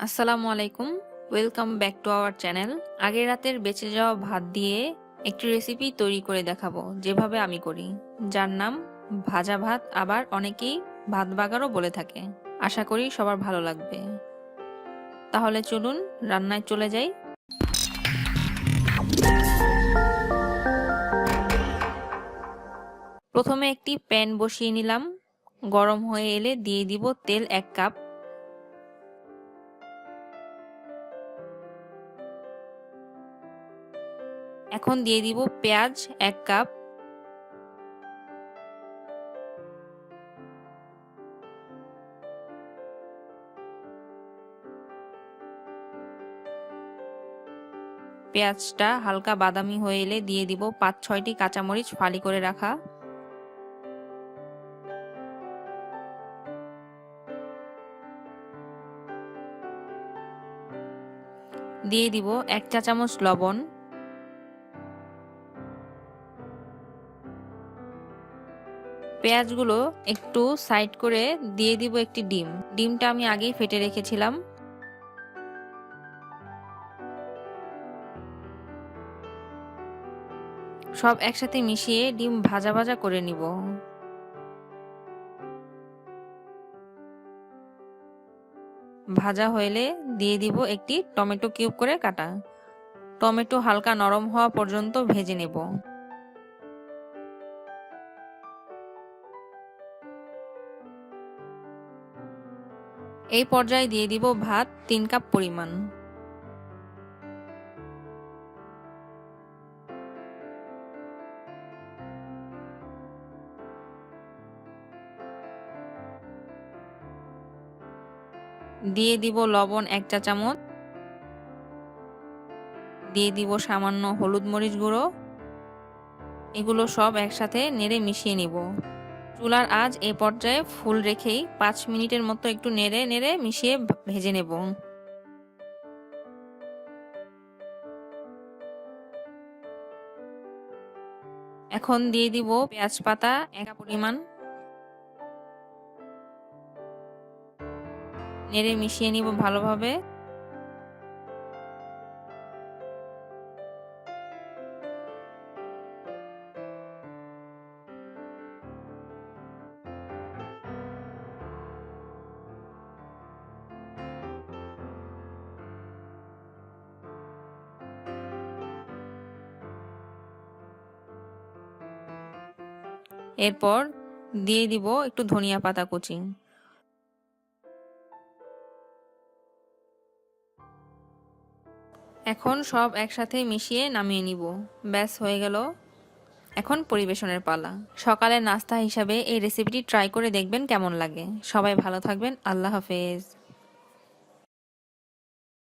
আসসালামু আলাইকুম, welcome back to our channel. আগের রাতের বেঁচে যাওয়া ভাত দিয়ে একটি রেসিপি তৈরি করে দেখাবো, যেভাবে আমি করি, যার নাম ভাজা ভাত, আবার অনেকেই ভাত বাগারও বলে থাকে। আশা করি সবার ভালো লাগবে। তাহলে চলুন রান্নায় চলে যাই। প্রথমে একটি প্যান বসিয়ে নিলাম। গরম হয়ে এলে দিয়ে দিব তেল 1 কাপ। এখন দিয়ে দিব পেঁয়াজ 1 কাপ। পেঁয়াজটা হালকা বাদামি হয়ে এলে দিয়ে দিব 5-6টি কাঁচামরিচ ফালি করে রাখা। দিয়ে দিব 1 চা চামচ লবণ। পেঁয়াজগুলো একটু সাইড করে দিয়ে দিব একটি ডিম। ডিমটা আমি আগেই ফেটে রেখেছিলাম। সব একসাথে মিশিয়ে ডিম ভাজা ভাজা করে নিব। ভাজা হলে দিয়ে দিব একটি টমেটো কিউব করে কাটা। টমেটো হালকা নরম হওয়া পর্যন্ত ভেজে নেব। এই পর্যায়ে দিয়ে দিব ভাত 3 কাপ পরিমাণ। দিয়ে দিব লবণ 1 চা চামচ। দিয়ে দিব সামান্য হলুদ মরিচ গুঁড়ো। এগুলো সব একসাথে নেড়ে মিশিয়ে নিব। চুলার আঁচ এ পর্যায়ে ফুল রেখেই 5 মিনিটের মতো একটু নেড়ে নেড়ে মিশিয়ে ভেজে নেব। এখন দিয়ে দিব পেঁয়াজ পাতা 1 কাপ পরিমাণ। নেড়ে মিশিয়ে নিব ভালোভাবে। এরপর দিয়ে দিব একটু ধনিয়া পাতা কুচি। এখন সব একসাথে মিশিয়ে নামিয়ে নিব। ব্যাস হয়ে গেল। এখন পরিবেশনের পালা। সকালের নাস্তা হিসাবে এই রেসিপিটি ট্রাই করে দেখবেন কেমন লাগে। সবাই ভালো থাকবেন। আল্লাহ হাফেজ।